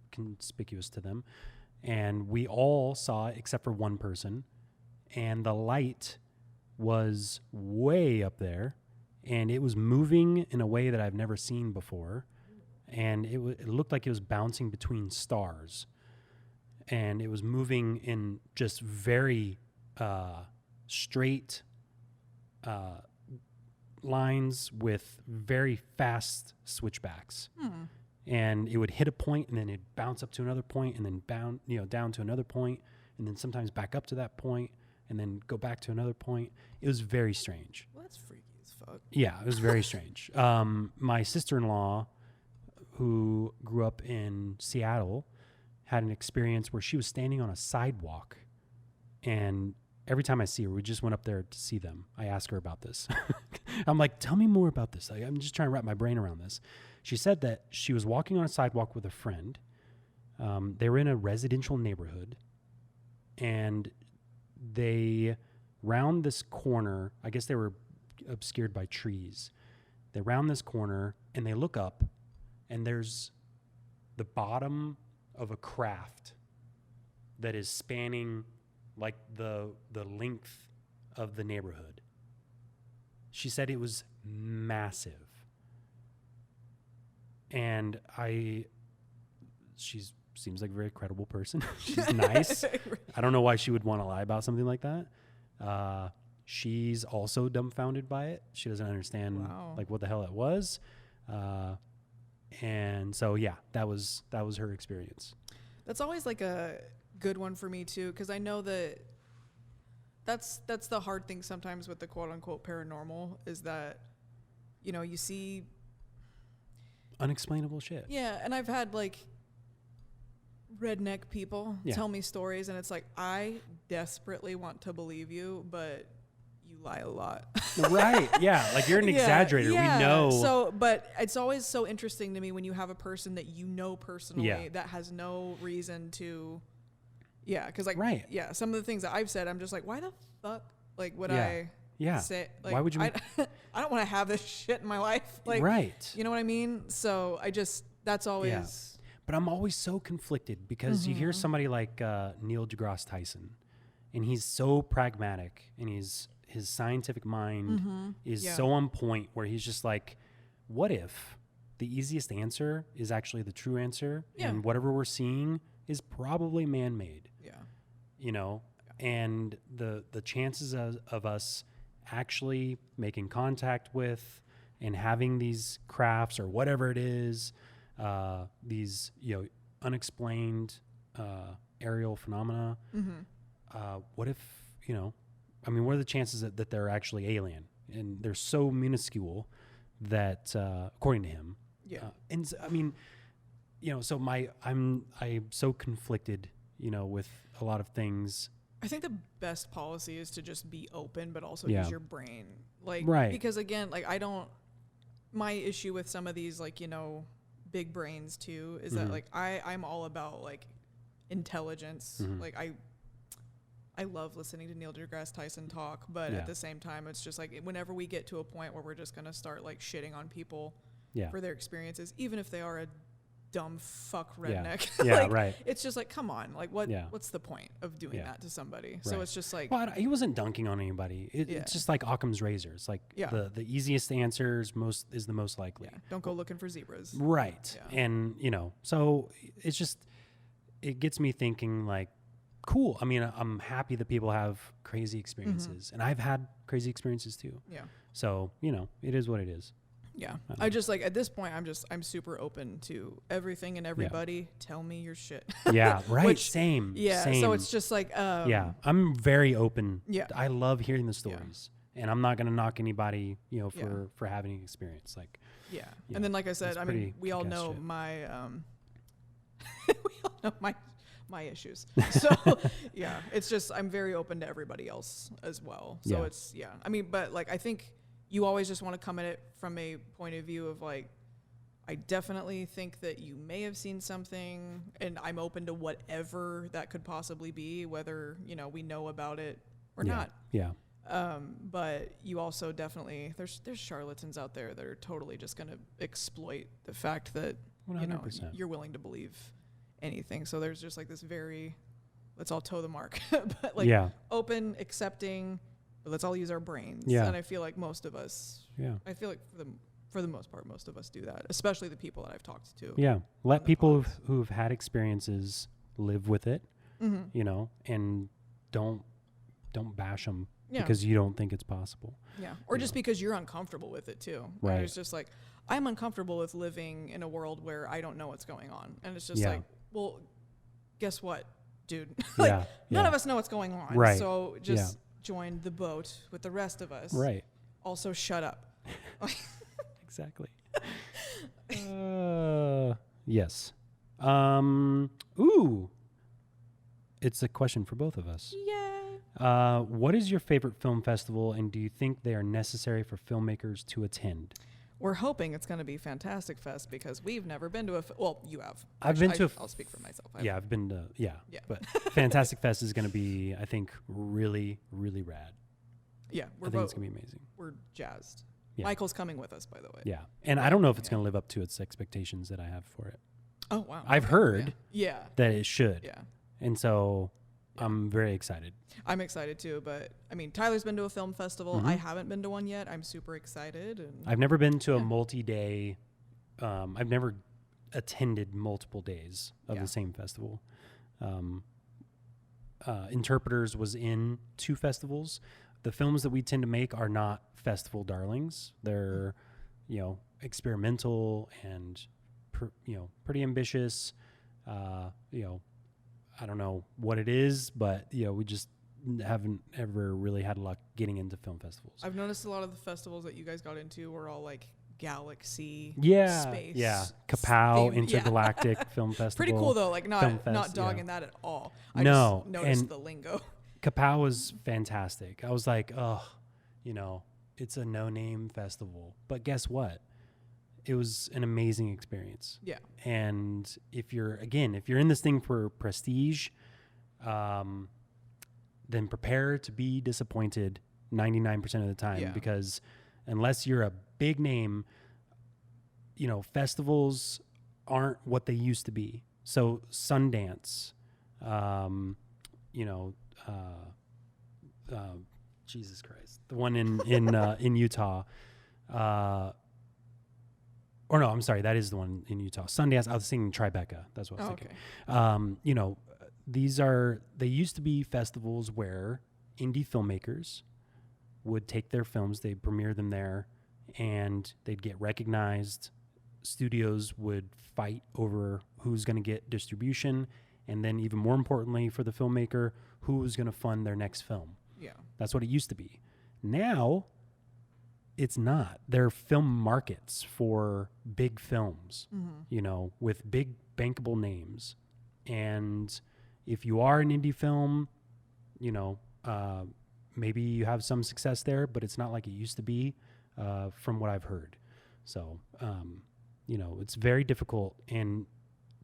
conspicuous to them. And we all saw it except for one person. And the light was way up there. And it was moving in a way that I've never seen before. And it looked like it was bouncing between stars. And it was moving in just very straight lines with very fast switchbacks. And it would hit a point and then it'd bounce up to another point and then down to another point and then sometimes back up to that point and then go back to another point. It was very strange. Well, that's freaky as fuck. Yeah, it was very strange. My sister-in-law, who grew up in Seattle, had an experience where she was standing on a sidewalk, and every time I see her, we just went up there to see them. I asked her about this. I'm like, tell me more about this. I'm just trying to wrap my brain around this. She said that she was walking on a sidewalk with a friend. They were in a residential neighborhood, and they round this corner. I guess they were obscured by trees. They round this corner, and they look up, and there's the bottom of a craft that is spanning like the length of the neighborhood. She said it was massive. And she seems like a very credible person. She's nice. I don't know why she would want to lie about something like that. She's also dumbfounded by it. She doesn't understand like what the hell it was. And so, yeah, that was her experience. That's always like a good one for me too, because I know that's the hard thing sometimes with the quote unquote paranormal is that, you know, you see unexplainable shit. Yeah, and I've had like redneck people tell me stories, and it's like, I desperately want to believe you, but you lie a lot. Right. Yeah. Like you're an exaggerator. Yeah. We know. So, but it's always so interesting to me when you have a person that you know personally that has no reason to. Yeah. Cause like, some of the things that I've said, I'm just like, why the fuck? Like, would I say, like, why would you? I don't want to have this shit in my life. Like, right. You know what I mean? So that's always. Yeah. But I'm always so conflicted because you hear somebody like Neil deGrasse Tyson, and he's so pragmatic, and his scientific mind is so on point where he's just like, what if the easiest answer is actually the true answer, and whatever we're seeing is probably man-made? Yeah. You know, and the chances of us actually making contact with and having these crafts or whatever it is, these, you know, unexplained aerial phenomena. What if, you know, I mean, what are the chances that they're actually alien? And they're so minuscule that, according to him, I mean, so I'm so conflicted, with a lot of things. I think the best policy is to just be open, but also Yeah. use your brain. Like, Right. because again, like my issue with some of these, like, big brains too, is that like, I'm all about like intelligence. Like I love listening to Neil deGrasse Tyson talk, but at the same time, it's just like whenever we get to a point where we're just going to start like shitting on people for their experiences, even if they are a dumb fuck redneck. Yeah, like, right. It's just like, come on, like what's the point of doing that to somebody? So it's just like, well, he wasn't dunking on anybody. It's just like Occam's razor. It's like the easiest answer is the most likely. Yeah, don't go looking for zebras. Right. Yeah. And so it's just, it gets me thinking like, cool. I mean, I'm happy that people have crazy experiences, and I've had crazy experiences too. Yeah. So, it is what it is. Yeah. I just like, at this point, I'm super open to everything and everybody. Tell me your shit. Yeah. Right. Same. Yeah. Same. So it's just like, I'm very open. Yeah. I love hearing the stories, and I'm not going to knock anybody, for having an experience. Like, and then, like I said, I mean, we all know my, my issues. So it's just, I'm very open to everybody else as well. So it's, I mean, but like, I think you always just want to come at it from a point of view of like, I definitely think that you may have seen something, and I'm open to whatever that could possibly be, whether, we know about it or not. Yeah. But you also definitely, there's charlatans out there that are totally just going to exploit the fact that, 100%. You're willing to believe anything. So there's just like this let's all toe the mark, but like open, accepting, but let's all use our brains. And I feel like most of us, I feel like for the most part, most of us do that, especially the people that I've talked to. Yeah. Let people who've had experiences live with it, and don't bash them because you don't think it's possible. Yeah. Or just because you're uncomfortable with it too. Right. And it's just like, I'm uncomfortable with living in a world where I don't know what's going on. And it's just like, well, guess what, dude? None of us know what's going on. Right. So just join the boat with the rest of us. Right. Also, shut up. Exactly. Yes. Ooh. It's a question for both of us. Yay. What is your favorite film festival, and do you think they are necessary for filmmakers to attend? We're hoping it's going to be Fantastic Fest because we've never been to well, you have. I've been to I'll speak for myself. I've been to, but Fantastic Fest is going to be, I think, really, really rad. Yeah. I think it's going to be amazing. We're jazzed. Yeah. Michael's coming with us, by the way. Yeah. And I don't know if it's going to live up to its expectations that I have for it. Oh, wow. I've heard that it should. Yeah. And so I'm very excited. I'm excited too, but I mean, Tyler's been to a film festival. I haven't been to one yet. I'm super excited. And I've never been to a multi-day. I've never attended multiple days of the same festival. Interpreters was in 2 festivals. The films that we tend to make are not festival darlings. They're, experimental and, pretty ambitious. I don't know what it is, but we just haven't ever really had luck getting into film festivals. I've noticed a lot of the festivals that you guys got into were all like galaxy, space. Yeah, Kapow Intergalactic Film Festival. Pretty cool though, like not dogging that at all. I just noticed the lingo. Kapow was fantastic. I was like, it's a no-name festival. But guess what? It was an amazing experience. Yeah. And if you're in this thing for prestige, then prepare to be disappointed 99% of the time, because unless you're a big name, festivals aren't what they used to be. So Sundance, Jesus Christ, the one in Utah, or no, I'm sorry, that is the one in Utah. Sundance, I was thinking Tribeca. That's what I was thinking. Okay. They used to be festivals where indie filmmakers would take their films, they'd premiere them there, and they'd get recognized. Studios would fight over who's going to get distribution, and then even more importantly for the filmmaker, who was going to fund their next film. Yeah. That's what it used to be. Now, it's not. There are film markets for big films, you know, with big bankable names. And if you are an indie film, you know, maybe you have some success there, but it's not like it used to be, from what I've heard. So, you know, it's very difficult. And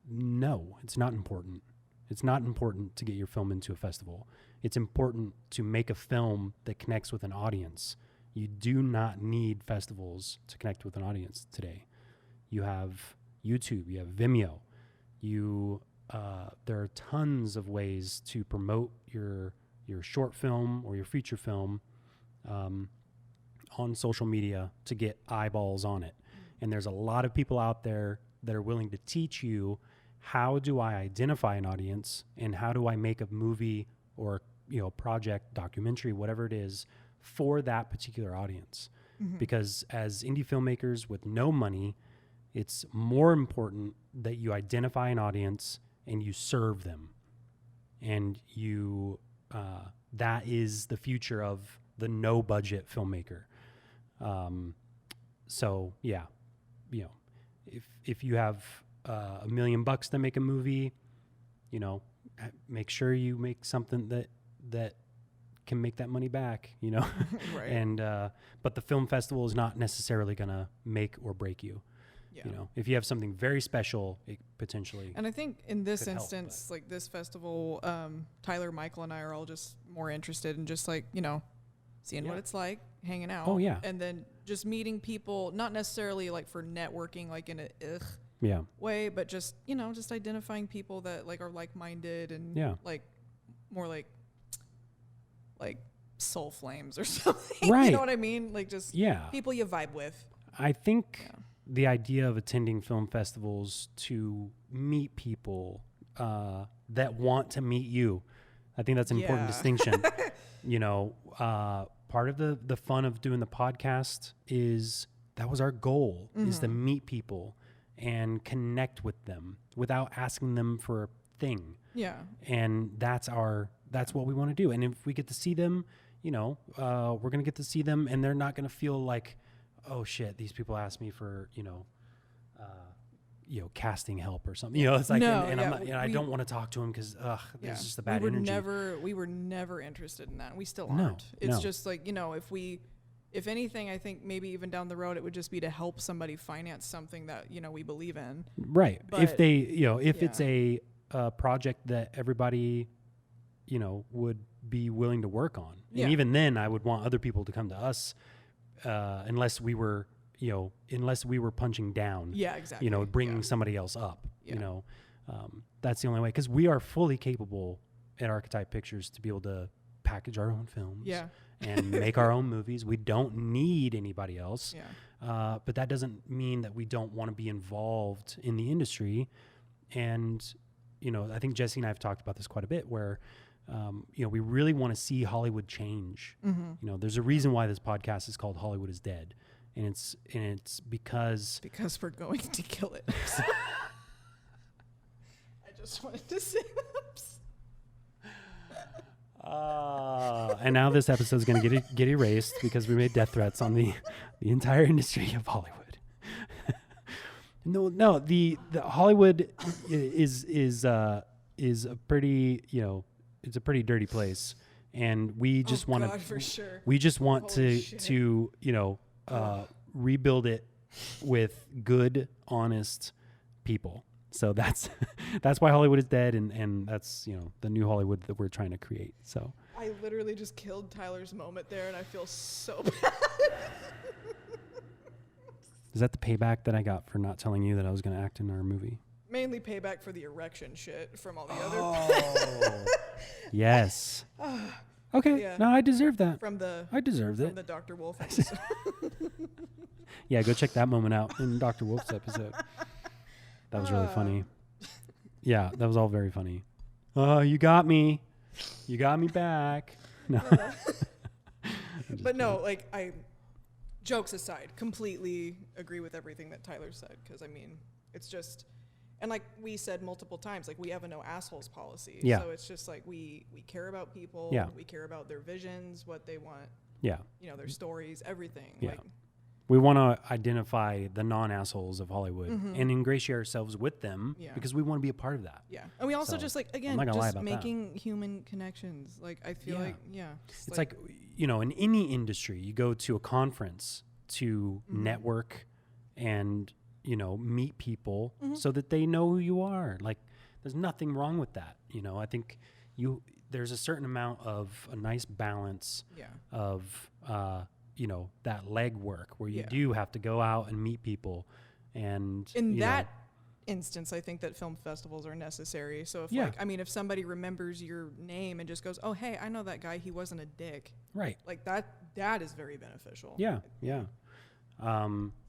no, it's not important. It's not important to get your film into a festival. It's important to make a film that connects with an audience. You do not need festivals to connect with an audience today. You have YouTube, you have Vimeo, there are tons of ways to promote your short film or your feature film on social media to get eyeballs on it. And there's a lot of people out there that are willing to teach you, how do I identify an audience and how do I make a movie or, you know, project, documentary, whatever it is, for that particular audience. Because as indie filmmakers with no money, it's more important that you identify an audience and you serve them. And you, that is the future of the no budget filmmaker. So yeah, you know, if you have $1 million to make a movie, you know, make sure you make something that can make that money back, you know. Right. And but the film festival is not necessarily gonna make or break you. Yeah. You know, if you have something very special, it potentially. And I think in this could help, instance, like this festival, Tyler, Michael, and I are all just more interested in just like, you know, seeing what it's like, hanging out. Oh, yeah. And then just meeting people, not necessarily like for networking, like in a way, but just, you know, just identifying people that like are like-minded and like more like soul flames or something. Right. You know what I mean? Like just people you vibe with. I think the idea of attending film festivals to meet people that want to meet you, I think that's an important distinction. You know, part of the fun of doing the podcast is that was our goal, is to meet people and connect with them without asking them for a thing. Yeah. And that's what we want to do. And if we get to see them, you know, we're going to get to see them and they're not going to feel like, oh shit, these people asked me for, you know, casting help or something. You know, it's like, I'm not, I don't want to talk to him because, there's just a bad energy. We were never interested in that. And we still aren't. It's just like, you know, if anything, I think maybe even down the road, it would just be to help somebody finance something that, you know, we believe in. Right. But if they, you know, if it's a project that everybody, you know, would be willing to work on. And even then I would want other people to come to us, unless we were punching down. Yeah, exactly. You know, bringing somebody else up, you know, that's the only way. Cause we are fully capable at Archetype Pictures to be able to package our own films and make our own movies. We don't need anybody else. But that doesn't mean that we don't want to be involved in the industry. And, you know, I think Jessie and I have talked about this quite a bit where, you know, we really want to see Hollywood change. You know, there's a reason why this podcast is called Hollywood is Dead. And it's because we're going to kill it. I just wanted to say that. And now this episode is going to get erased because we made death threats on the entire industry of Hollywood. No, the Hollywood is a pretty, you know, it's a pretty dirty place, and we just want to we just want to you know, rebuild it with good, honest people. So that's why Hollywood is dead, and that's, you know, the new Hollywood that we're trying to create. So I literally just killed Tyler's moment there, and I feel so bad. Is that the payback that I got for not telling you that I was going to act in our movie? Mainly payback for the erection shit from all the other. Oh, yes. Okay, no, I deserve that. I deserved it. From the Dr. Wolf episode. Yeah, go check that moment out in Dr. Wolf's episode. That was really funny. Yeah, that was all very funny. Oh, you got me. You got me back. No. But no, like, jokes aside, completely agree with everything that Tyler said. Because, I mean, it's just, And like we said multiple times, like we have a no assholes policy. Yeah. So it's just like we care about people. Yeah. We care about their visions, what they want, Yeah. their stories, everything. Yeah. Like, We want to identify the non-assholes of Hollywood and ingratiate ourselves with them because we want to be a part of that. yeah. And we also So, just like, I'm again, not gonna lie just about that. making human connections. Like I feel like, It's like, in any industry, you go to a conference to network and, meet people so that they know who you are. Like, there's nothing wrong with that. I think there's a certain amount of a nice balance of, that legwork where you do have to go out and meet people. And in that instance, I think that film festivals are necessary. So if somebody remembers your name and just goes, oh, hey, I know that guy, he wasn't a dick. Right. Like that is very beneficial. Yeah. Yeah.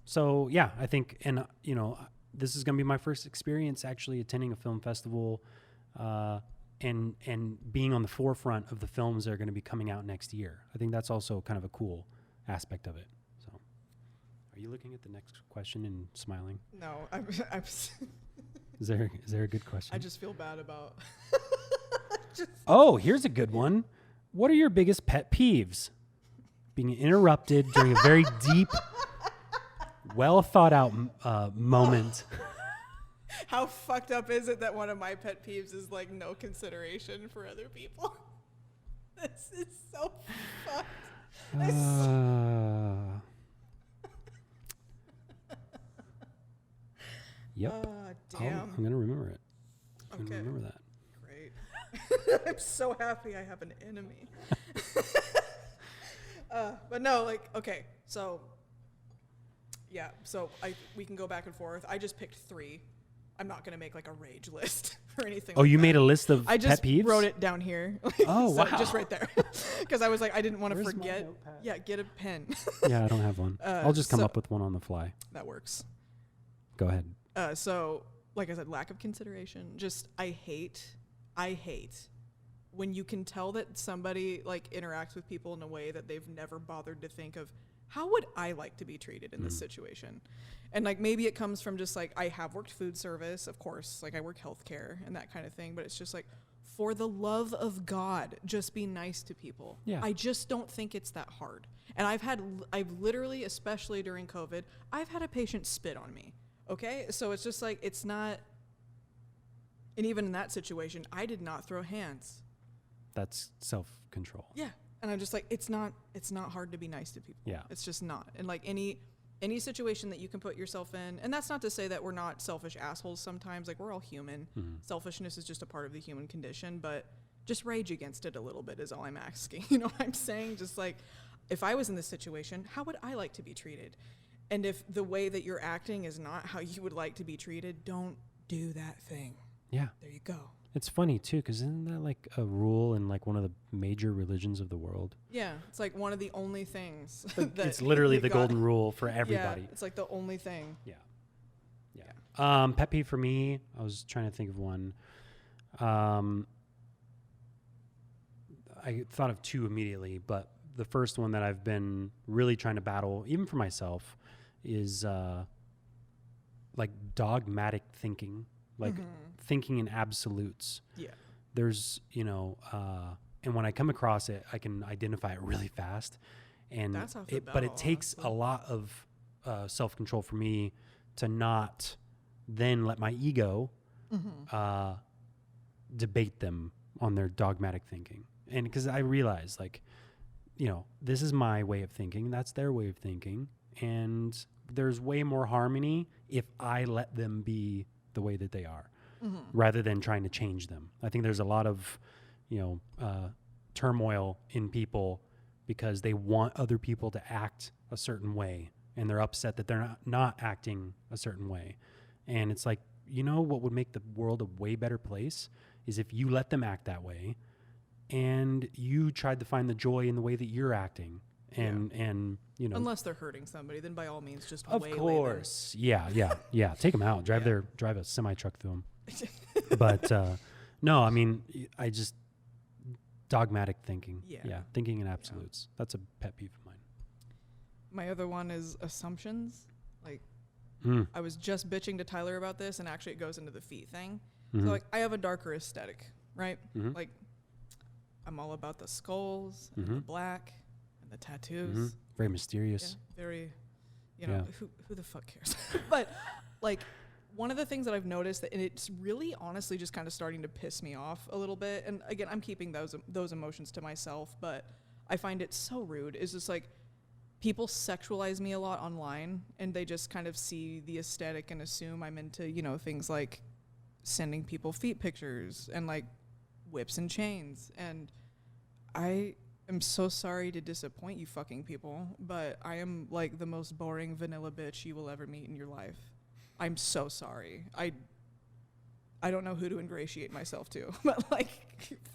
So yeah, I think, and this is going to be my first experience actually attending a film festival, and being on the forefront of the films that are going to be coming out next year. I think that's also kind of a cool aspect of it. So, are you looking at the next question and smiling? No, I'm Is there a good question? I just feel bad about. Oh, here's a good one. What are your biggest pet peeves? Being interrupted during a very deep, well thought out moment. How fucked up is it that one of my pet peeves is like no consideration for other people? This is so fucked. Yep. Damn. I'm gonna remember it. I'm Okay. gonna remember that. Great. I'm so happy I have an enemy. But no, like, okay, so yeah, so we can go back and forth. I just picked 3. I'm not gonna make like a rage list or anything. Oh, like you that. made a list of I just pet peeves? wrote it down here. Oh, so wow. just right there, because I was like, I didn't want to Where's my forget. notepad? Yeah, get a pen. Yeah, I don't have one. I'll just come so- up with one on the fly. That works. Go ahead. So, like I said, lack of consideration. Just I hate when you can tell that somebody like interacts with people in a way that they've never bothered to think of, how would I like to be treated in this situation? And like maybe it comes from just like, I have worked food service, of course, like I work healthcare and that kind of thing, but it's just like, for the love of God, just be nice to people. Yeah. I just don't think it's that hard. And I've literally, especially during COVID, I've had a patient spit on me. Okay. So it's just like, it's not, and even in that situation, I did not throw hands. That's self-control. Yeah. And I'm just like, it's not hard to be nice to people. Yeah. It's just not. And like any situation that you can put yourself in, and that's not to say that we're not selfish assholes sometimes, like we're all human. Selfishness is just a part of the human condition, but just rage against it a little bit is all I'm asking. You know what I'm saying? Just like, if I was in this situation, how would I like to be treated? And if the way that you're acting is not how you would like to be treated, don't do that thing. Yeah. There you go. It's funny too, because isn't that like a rule in like one of the major religions of the world? Yeah, it's like one of the only things. It's literally the you've got. golden rule for everybody. Yeah, it's like the only thing. Yeah. Pet peeve for me, I was trying to think of one. I thought of 2 immediately, but the first one that I've been really trying to battle, even for myself, is like dogmatic thinking, like thinking in absolutes. Yeah. There's, and when I come across it, I can identify it really fast. And That's half the but it battle, takes a lot of self-control for me to not then let my ego debate them on their dogmatic thinking. And because I realize, like, this is my way of thinking, that's their way of thinking, and there's way more harmony if I let them be the way that they are, rather than trying to change them. I think there's a lot of, turmoil in people because they want other people to act a certain way, and they're upset that they're not acting a certain way. And it's like, what would make the world a way better place is if you let them act that way, and you tried to find the joy in the way that you're acting. And Unless they're hurting somebody, then by all means, just of waylay course, yeah, take them out, drive a semi truck through them. But no, I mean, I just dogmatic thinking. Yeah, thinking in absolutes. That's a pet peeve of mine. My other one is assumptions. Like, I was just bitching to Tyler about this, and actually it goes into the feet thing. Mm-hmm. So like I have a darker aesthetic, right? Mm-hmm. Like I'm all about the skulls and Mm-hmm. the black and the tattoos. Mm-hmm. Very mysterious. Yeah, very, who the fuck cares? But like one of the things that I've noticed that, and it's really honestly just kind of starting to piss me off a little bit. And again, I'm keeping those emotions to myself, but I find it so rude. Is just like people sexualize me a lot online, and they just kind of see the aesthetic and assume I'm into, things like sending people feet pictures and like whips and chains. And I am so sorry to disappoint you fucking people, but I am like the most boring vanilla bitch you will ever meet in your life. I'm so sorry. I don't know who to ingratiate myself to, but like,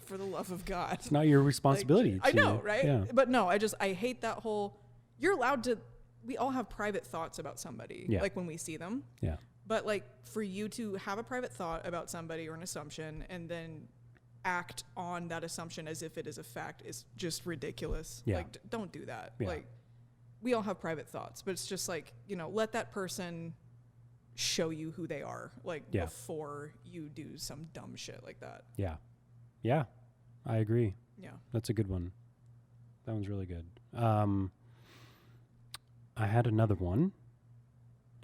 for the love of God. It's not your responsibility. Like, I know, right? Yeah. But no, I hate that whole, you're allowed to, we all have private thoughts about somebody, like when we see them. Yeah. But like for you to have a private thought about somebody or an assumption and then act on that assumption as if it is a fact is just ridiculous. Yeah. Like don't do that. Yeah. Like we all have private thoughts, but it's just like, let that person show you who they are, like before you do some dumb shit like that. Yeah. Yeah. I agree. Yeah. That's a good one. That one's really good. I had another one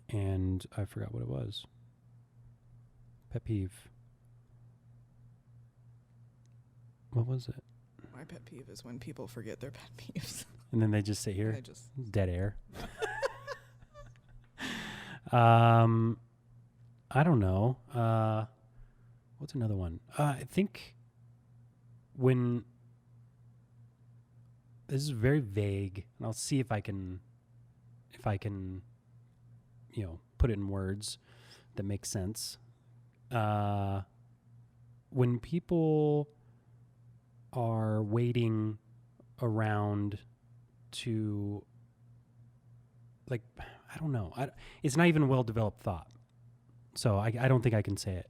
and I forgot what it was. Pet peeve. What was it? My pet peeve is when people forget their pet peeves. And then they just sit here. They just Dead air. I don't know. What's another one? I think when this is very vague, and I'll see if I can, put it in words that make sense. When people are waiting around to, like, I don't know. It's not even a well-developed thought. So I don't think I can say it.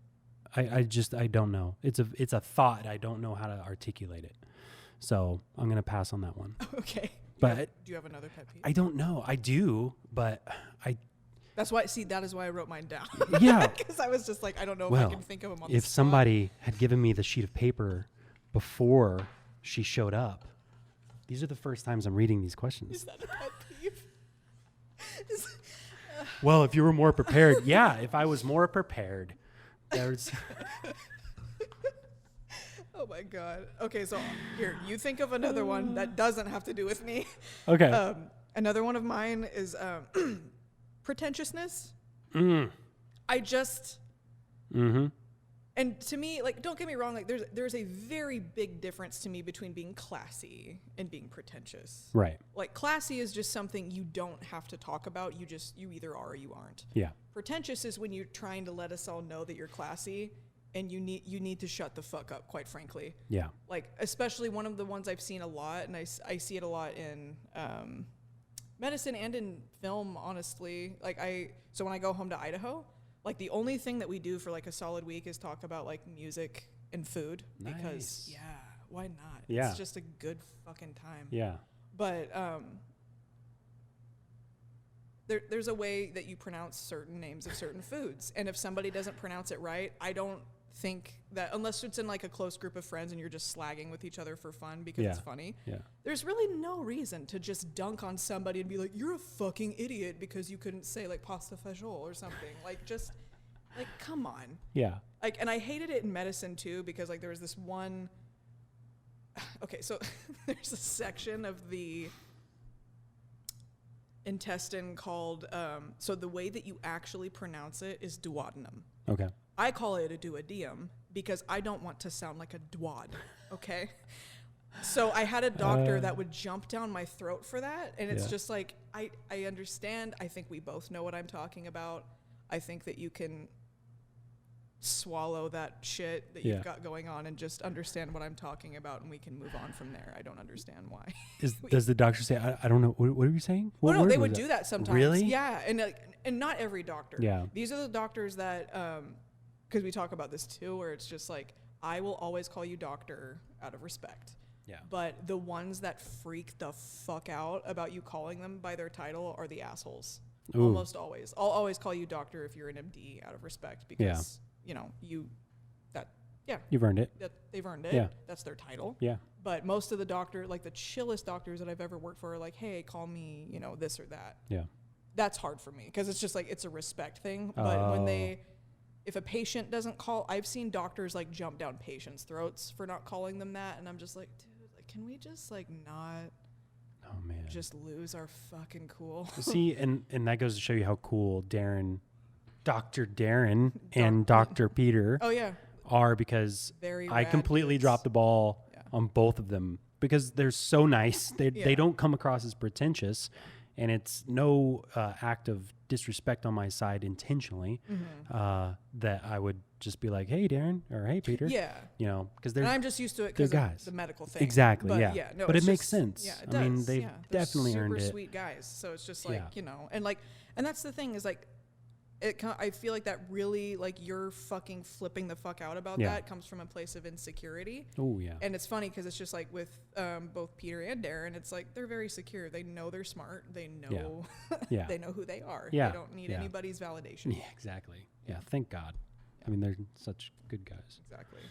I don't know. It's a thought. I don't know how to articulate it. So I'm going to pass on that one. Okay. But do you have another pet peeve? I don't know. I do, but That's why, that is why I wrote mine down. Yeah. Because I was just like, I don't know if I can think of them on the if spot. somebody had given me the sheet of paper before she showed up, these are the first times I'm reading these questions. Is that a pet peeve? Well, if you were more prepared. Yeah, if I was more prepared. There's Oh my God. Okay, so here, you think of another one that doesn't have to do with me. Okay. Another one of mine is pretentiousness. I just, and to me, like, don't get me wrong, like there's a very big difference to me between being classy and being pretentious. Right. Like classy is just something you don't have to talk about. You either are or you aren't. Yeah. Pretentious is when you're trying to let us all know that you're classy, and you need to shut the fuck up, quite frankly. Yeah. Like, especially one of the ones I've seen a lot, and I see it a lot in medicine and in film, honestly. Like, so when I go home to Idaho, like, the only thing that we do for, like, a solid week is talk about, like, music and food. Nice. Because, yeah, why not? Yeah. It's just a good fucking time. Yeah. But there's a way that you pronounce certain names of certain foods. And if somebody doesn't pronounce it right, I don't think that, unless it's in like a close group of friends and you're just slagging with each other for fun because it's funny, there's really no reason to just dunk on somebody and be like, you're a fucking idiot because you couldn't say like pasta fagioli or something. Like, just like, come on. Yeah. Like, and I hated it in medicine too, because like there was this one, okay, so there's a section of the intestine called, so the way that you actually pronounce it is duodenum. Okay. I call it a duodenum because I don't want to sound like a dwad, okay? So I had a doctor that would jump down my throat for that, and it's just like, I understand. I think we both know what I'm talking about. I think that you can swallow that shit that you've got going on and just understand what I'm talking about, and we can move on from there. I don't understand why. Does the doctor say, I don't know, what are you saying? Well, no, they would do that sometimes. Really? Yeah, and not every doctor. Yeah. These are the doctors that, because we talk about this too, where it's just like, I will always call you doctor out of respect. Yeah. But the ones that freak the fuck out about you calling them by their title are the assholes. Ooh. Almost always. I'll always call you doctor if you're an MD out of respect because, you know, You've earned it. that they've earned it. Yeah. That's their title. Yeah. But most of the doctor, like the chillest doctors that I've ever worked for are like, hey, call me, you know, this or that. Yeah. That's hard for me because it's just like, it's a respect thing. But when if a patient doesn't call, I've seen doctors like jump down patients' throats for not calling them that. And I'm just like, dude, like, can we just like not Oh man. just lose our fucking cool? See, and that goes to show you how cool Dr. Darren and Dr. Peter Oh yeah. are, because Very I rad completely kids. dropped the ball Yeah. on both of them because they're so nice. They Yeah. don't come across as pretentious, and it's no act of disrespect on my side intentionally that I would just be like, hey, Darren, or hey, Peter. Yeah. You know, because And I'm just used to it they're because guys. of the medical thing. Exactly, But yeah. no, But it's it makes just- sense. Yeah, it I mean, does. they've Yeah, they're definitely super earned it. sweet guys. So it's just like, Yeah. you know, and that's the thing is like, I feel like that really, like, you're fucking flipping the fuck out about Yeah. that comes from a place of insecurity. Oh, yeah. And it's funny because it's just like with both Peter and Darren, it's like they're very secure. They know they're smart. They know Yeah. they know who they are. Yeah. They don't need Yeah. anybody's validation. Yeah, exactly. Yeah, thank God. I mean, they're such good guys. Exactly.